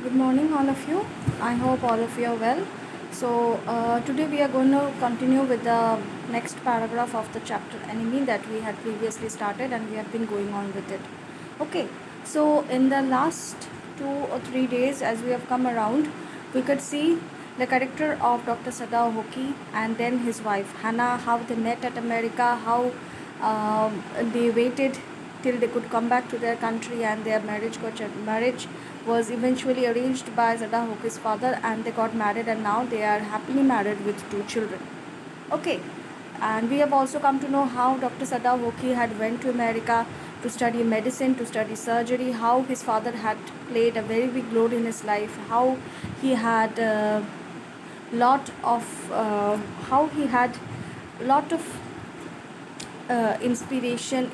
Good morning, all of you. I hope all of you are well. Today we are going to continue with the next paragraph of the chapter enemy that we had previously started, and we have been going on with it. Okay, so in the last 2 or 3 days, as we have come around, we could see the character of Dr. Sadao Hoki and then his wife Hannah, how they met at America, how they waited till they could come back to their country, and their marriage was eventually arranged by Sada Hoki's father, and they got married, and now they are happily married with 2 children. Okay, and we have also come to know how Dr. Sada Hoki had went to America to study medicine, to study surgery, how his father had played a very big role in his life, how he had lot of how he had lot of inspiration,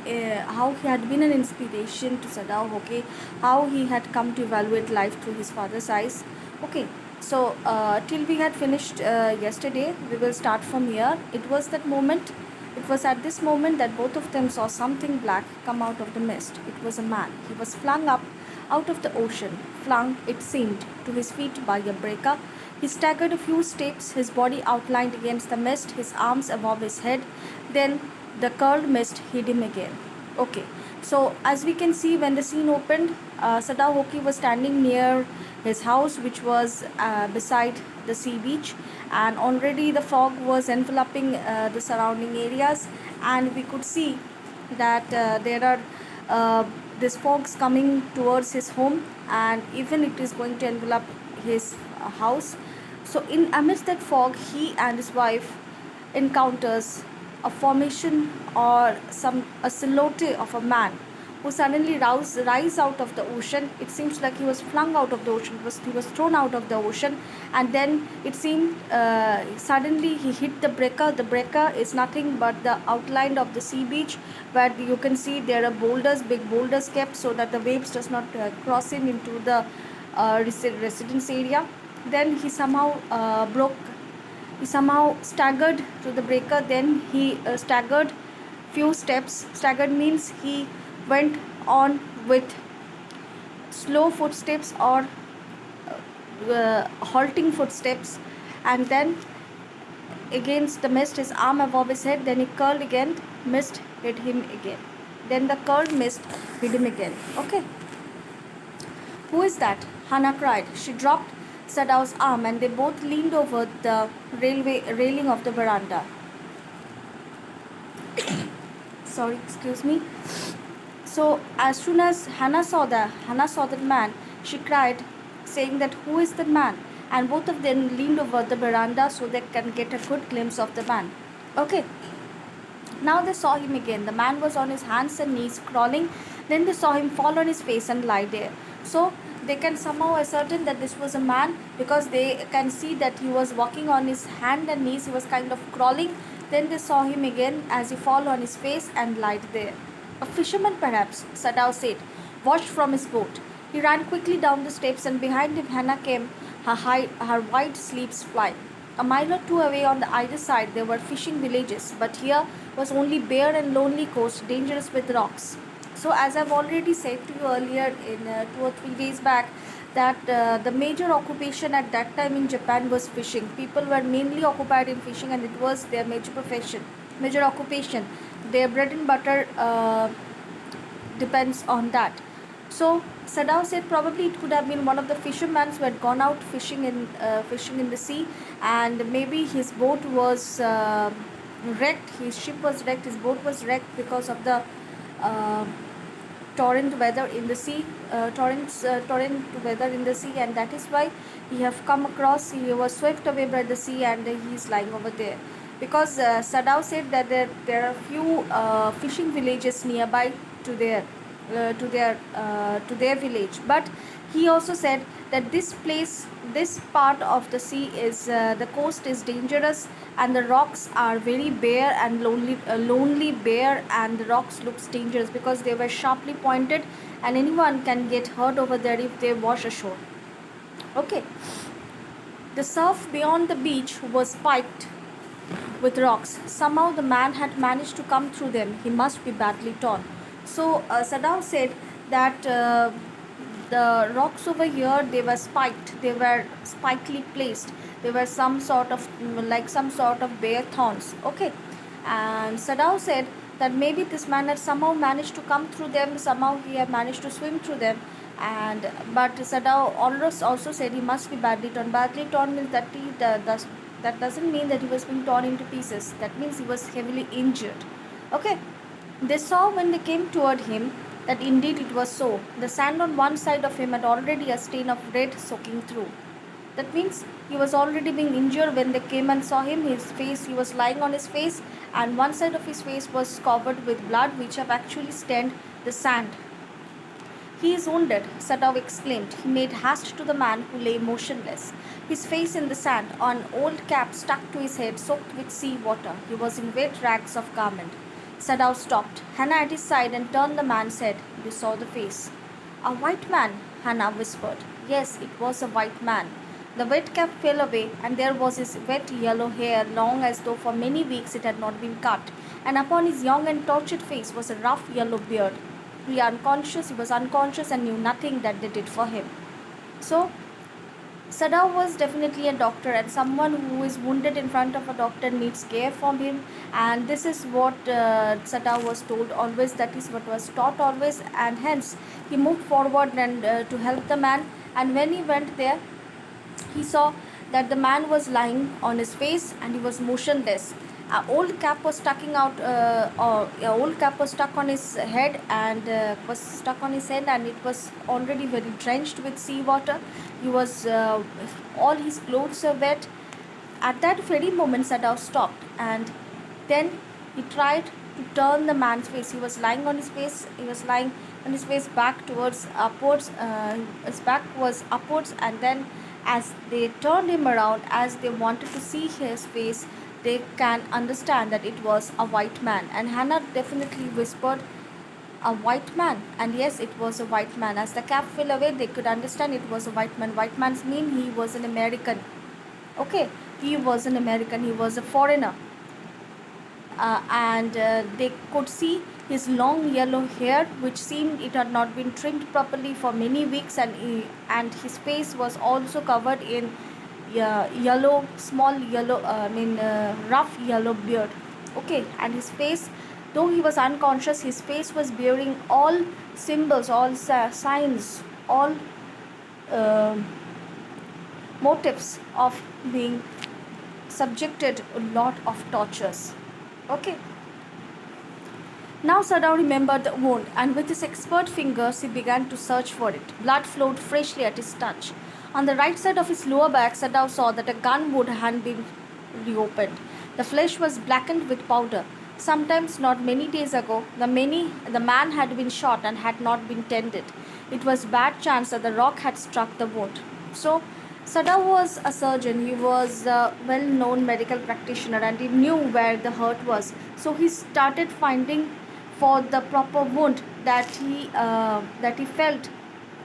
how he had been an inspiration to Sadao Hoke, how he had come to evaluate life through his father's eyes. Okay, so till we had finished yesterday, we will start from here. It was at this moment that both of them saw something black come out of the mist. It was a man. He was flung up out of the ocean, flung, it seemed, to his feet by a breaker. He staggered a few steps, his body outlined against the mist, his arms above his head. Then the curled mist hid him again. Okay, so as we can see, when the scene opened, Sada Hoki was standing near his house, which was beside the sea beach, and already the fog was enveloping the surrounding areas, and we could see that there are this fogs coming towards his home, and even it is going to envelop his house. So in amidst that fog, he and his wife encounters a formation or some a silhouette of a man who suddenly rise out of the ocean. It seems like he was flung out of the ocean. He was thrown out of the ocean, and then it seemed suddenly he hit the breaker. The breaker is nothing but the outline of the sea beach, where you can see there are boulders, big boulders kept so that the waves does not cross in into the residence area. Then he somehow staggered to the breaker. Then he staggered few steps. Staggered means he went on with slow footsteps or halting footsteps, and then against the mist, his arm above his head. Then he curled again, mist hit him again. Then the curled mist hit him again. Okay, who is that? Hannah cried. She dropped Sadao's arm, and they both leaned over the railway railing of the veranda. Sorry, excuse me. So as soon as Hannah saw that man, she cried, saying that who is the man? And both of them leaned over the veranda so they can get a good glimpse of the man. Okay. Now they saw him again. The man was on his hands and knees crawling. Then they saw him fall on his face and lie there. So they can somehow ascertain that this was a man, because they can see that he was walking on his hand and knees. He was kind of crawling. Then they saw him again as he fall on his face and lied there. A fisherman, perhaps, Sadao said, washed from his boat. He ran quickly down the steps, and behind him Hannah came, her white sleeves flying. A mile or two away on the either side there were fishing villages, but here was only bare and lonely coast, dangerous with rocks. So as I've already said to you earlier in 2 or 3 days back, that the major occupation at that time in Japan was fishing. People were mainly occupied in fishing, and it was their major profession, major occupation. Their bread and butter depends on that. So Sadao said probably it could have been one of the fishermen who had gone out fishing in the sea, and maybe his boat was wrecked. His ship was wrecked. His boat was wrecked because of the uh, torrent weather in the sea, torrent weather in the sea, and that is why he have come across. He was swept away by the sea, and he is lying over there. Because Sadao said that there are few fishing villages nearby to their to their village, but he also said that this place, this part of the sea is the coast is dangerous, and the rocks are very bare and lonely bare, and the rocks looks dangerous because they were sharply pointed, and anyone can get hurt over there if they wash ashore. Okay, the surf beyond the beach was spiked with rocks. Somehow the man had managed to come through them. He must be badly torn. So Sadao said that the rocks over here, they were spiked, they were spikely placed, they were some sort of like some sort of bare thorns. Okay, and Sadao said that maybe this man had somehow managed to come through them, somehow he had managed to swim through them. And but Sadao also said he must be badly torn. Badly torn means that that doesn't mean that he was being torn into pieces, that means he was heavily injured. Okay, they saw when they came toward him that indeed it was so. The sand on one side of him had already a stain of red soaking through. That means he was already being injured when they came and saw him. His face, he was lying on his face, and one side of his face was covered with blood, which have actually stained the sand. He is wounded, Sadov exclaimed. He made haste to the man who lay motionless, his face in the sand, an old cap stuck to his head, soaked with sea water. He was in wet rags of garment. Sadov stopped. Hannah at his side and turned. The man said, "You saw the face." "A white man," Hannah whispered. Yes, it was a white man. The wet cap fell away, and there was his wet yellow hair, long as though for many weeks it had not been cut, and upon his young and tortured face was a rough yellow beard. He was unconscious and knew nothing that they did for him. So, Sadao was definitely a doctor, and someone who is wounded in front of a doctor needs care from him. And this is what Sadao was told always, that is what was taught always, and hence he moved forward and to help the man. And when he went there, he saw that the man was lying on his face and he was motionless. An old cap was sticking out. An old cap was stuck on his head, and it was already very drenched with seawater. He was all his clothes were wet. At that very moment, Sadao stopped, and then he tried to turn the man's face. He was lying on his face. He was lying on his face back towards upwards. His back was upwards, and then as they turned him around, as they wanted to see his face, they can understand that it was a white man. And Hannah definitely whispered, "A white man." And yes, it was a white man. As the cap fell away, they could understand it was a white man. White man's mean he was an American. Okay, he was an American. He was a foreigner. And they could see his long yellow hair, which seemed it had not been trimmed properly for many weeks, and his face was also covered in yellow, small yellow, rough yellow beard. Okay, and his face, though he was unconscious, his face was bearing all symbols, all signs, all uh, motives of being subjected a lot of tortures. Okay. Now Sadao remembered the wound, and with his expert fingers he began to search for it. Blood flowed freshly at his touch. On the right side of his lower back, Sadao saw that a gun wound had been reopened. The flesh was blackened with powder. Sometimes, not many days ago, the man had been shot and had not been tended. It was bad chance that the rock had struck the wound. So, Sadao was a surgeon. He was a well-known medical practitioner, and he knew where the hurt was. So he started finding for the proper wound that he felt,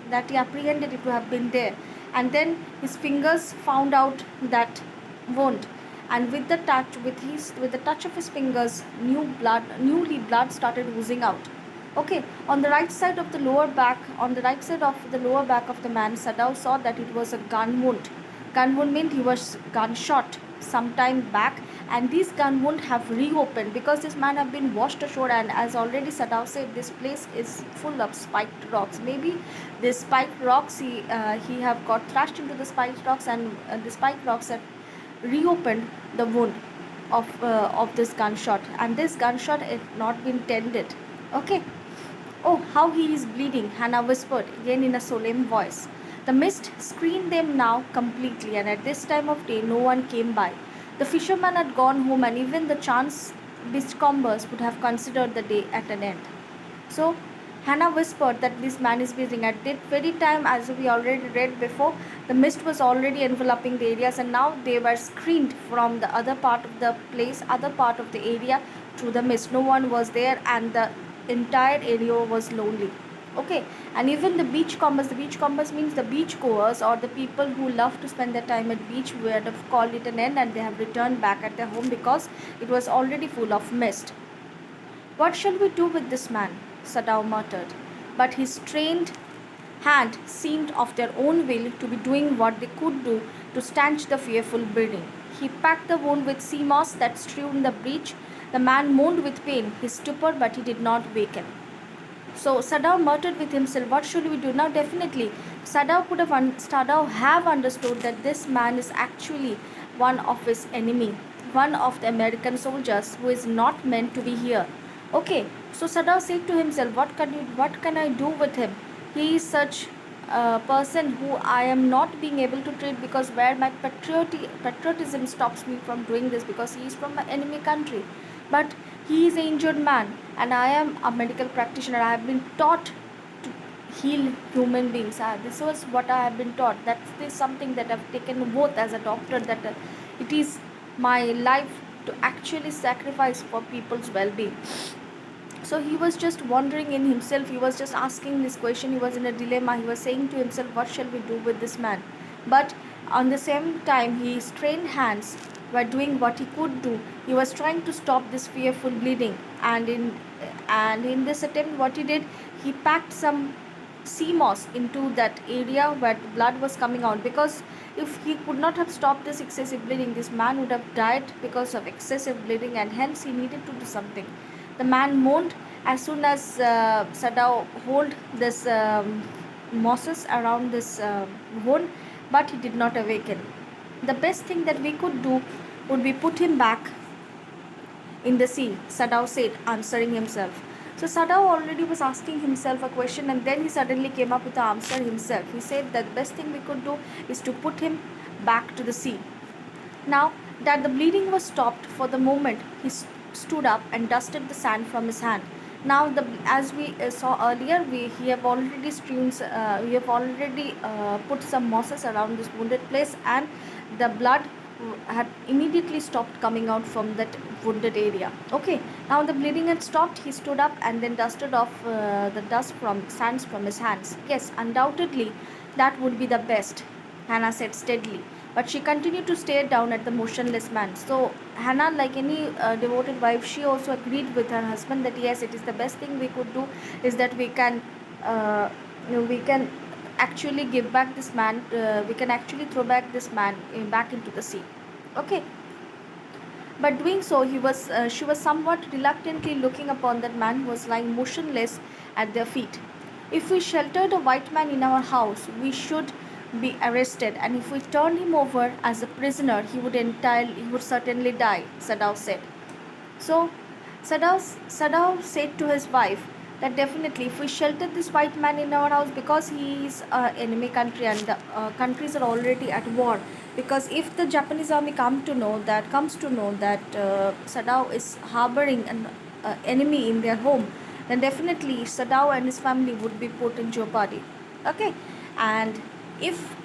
that he apprehended it to have been there. And then his fingers found out that wound, and with the touch of his fingers, newly blood started oozing out. Okay, on the right side of the lower back, of the man, Sadao saw that it was a gun wound. Gun wound meant he was gunshot some time back, and these gun wound have reopened because this man have been washed ashore. And as already Sadao said, this place is full of spiked rocks. Maybe the spiked rocks, he have got thrashed into the spiked rocks, and the spiked rocks have reopened the wound of this gunshot, and this gunshot had not been tended. Okay. "Oh, how he is bleeding," Hannah whispered, again in a solemn voice. The mist screened them now completely, and at this time of day no one came by. The fisherman had gone home, and even the chance beachcombers would have considered the day at an end. So, Hannah whispered that this man is bleeding. At that very time, as we already read before, the mist was already enveloping the areas, and now they were screened from the other part of the place, other part of the area through the mist. No one was there, and the entire area was lonely. Okay, and even the beachcombers means the beachgoers, or the people who love to spend their time at beach, would have called it an end, and they have returned back at their home because it was already full of mist. "What shall we do with this man?" Sadao muttered. But his trained hand seemed of their own will to be doing what they could do to stanch the fearful bleeding. He packed the wound with sea moss that strewed the breach. The man moaned with pain, his stupor, but he did not waken. So Sadao muttered with himself, "What should we do now?" Definitely, Sadao have understood that this man is actually one of his enemy, one of the American soldiers who is not meant to be here. Okay, so Sadao said to himself, what can I do with him? He is such a person who I am not being able to treat, because where my patriotism stops me from doing this, because he is from my enemy country. But he is an injured man, and I am a medical practitioner. I have been taught to heal human beings. This was what I have been taught. That is something that I've taken both as a doctor, that it is my life to actually sacrifice for people's well-being. So he was just wondering in himself, he was just asking this question, he was in a dilemma, he was saying to himself, what shall we do with this man? But on the same time, his trained hands were doing what he could do. He was trying to stop this fearful bleeding, and in this attempt, what he did, he packed some sea moss into that area where the blood was coming out, because if he could not have stopped this excessive bleeding, this man would have died because of excessive bleeding, and hence he needed to do something. The man moaned as soon as Sadao hold this mosses around this wound, but he did not awaken. The best thing that we could do would be put him back in the sea, Sadao said, answering himself. So Sadao already was asking himself a question, and then he suddenly came up with the answer himself. He said that the best thing we could do is to put him back to the sea. Now that the bleeding was stopped for the moment, he stood up and dusted the sand from his hand. Now, as we saw earlier, we have already put some mosses around this wounded place, and the blood had immediately stopped coming out from that wounded area. Okay, now the bleeding had stopped. He stood up and then dusted off the dust from sands from his hands. Yes, undoubtedly, that would be the best, Hannah said steadily. But she continued to stare down at the motionless man. So Hannah, like any devoted wife, she also agreed with her husband that yes, it is the best thing we could do, is that uh, we can actually give back this man. We can actually throw back this man back into the sea. Okay. But doing so, she was somewhat reluctantly looking upon that man who was lying motionless at their feet. If we sheltered a white man in our house, we should be arrested, and if we turned him over as a prisoner, he would certainly die, Sadao said. So Sadao said to his wife that definitely if we shelter this white man in our house, because he is an enemy country and the countries are already at war, because if the Japanese army comes to know that Sadao is harboring an enemy in their home, then definitely Sadao and his family would be put in jeopardy. Okay, and if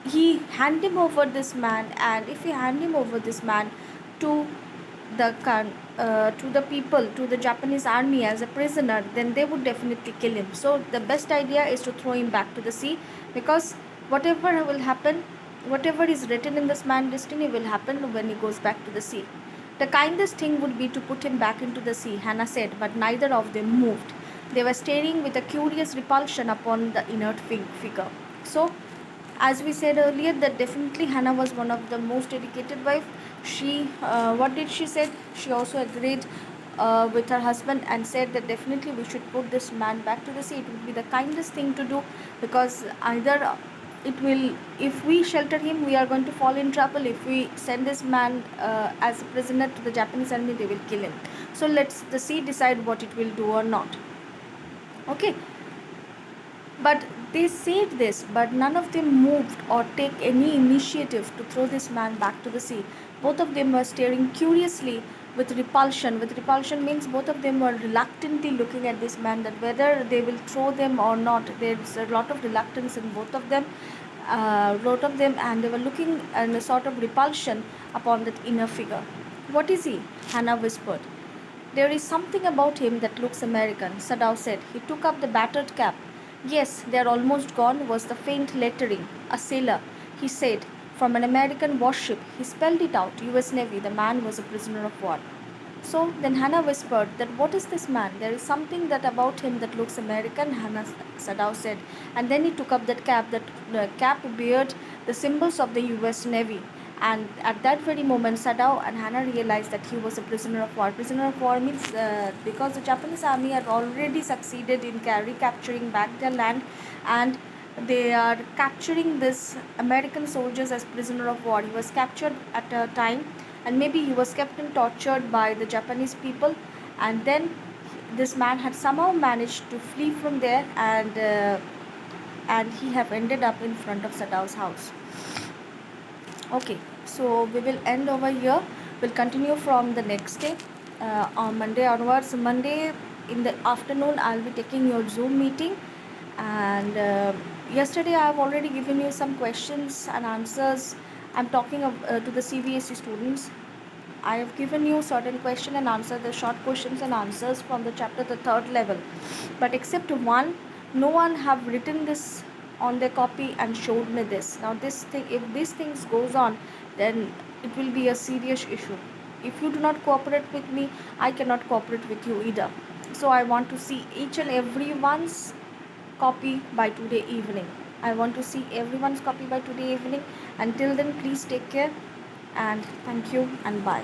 he hand him over this man, and if he hand him over this man to to the people, to the Japanese army as a prisoner, then they would definitely kill him. So the best idea is to throw him back to the sea, because whatever will happen, whatever is written in this man's destiny will happen when he goes back to the sea. The kindest thing would be to put him back into the sea, Hannah said, but neither of them moved. They were staring with a curious repulsion upon the inert figure. So as we said earlier, that definitely Hannah was one of the most dedicated wife. She what did she said? She also agreed with her husband and said that definitely we should put this man back to the sea. It would be the kindest thing to do, because either it will, if we shelter him, we are going to fall in trouble. If we send this man as a prisoner to the Japanese army, they will kill him. So let's the sea decide what it will do or not. Okay. But they said this, but none of them moved or take any initiative to throw this man back to the sea. Both of them were staring curiously with repulsion. With repulsion means both of them were reluctantly looking at this man, that whether they will throw them or not. There's a lot of reluctance in both of them, and they were looking in a sort of repulsion upon that inner figure. What is he? Hannah whispered. There is something about him that looks American, Sadao said. He took up the battered cap. Yes, they're almost gone, was the faint lettering. A sailor, he said, from an American warship. He spelled it out, US Navy. The man was a prisoner of war. So then Hannah whispered that what is this man? There is something that about him that looks American, Hannah Sadao said. And then he took up that cap beard, the symbols of the US Navy. And at that very moment, Sadao and Hannah realized that he was a prisoner of war. Prisoner of war means because the Japanese army had already succeeded in recapturing back their land, and they are capturing this American soldiers as prisoner of war. He was captured at a time, and maybe he was kept and tortured by the Japanese people, and then this man had somehow managed to flee from there, and he have ended up in front of Sadao's house. Okay, so we will end over here. We'll continue from the next day on Monday onwards. Monday in the afternoon, I'll be taking your Zoom meeting, and yesterday I have already given you some questions and answers. I'm talking to the CBSE students. I have given you certain question and answer, the short questions and answers from the chapter the third level, but except one, no one have written this on their copy and showed me this. Now this thing, if these things goes on, then it will be a serious issue. If you do not cooperate with me, I cannot cooperate with you either. So I want to see each and everyone's copy by today evening. I want to see everyone's copy by today evening. Until then, please take care, and thank you and bye.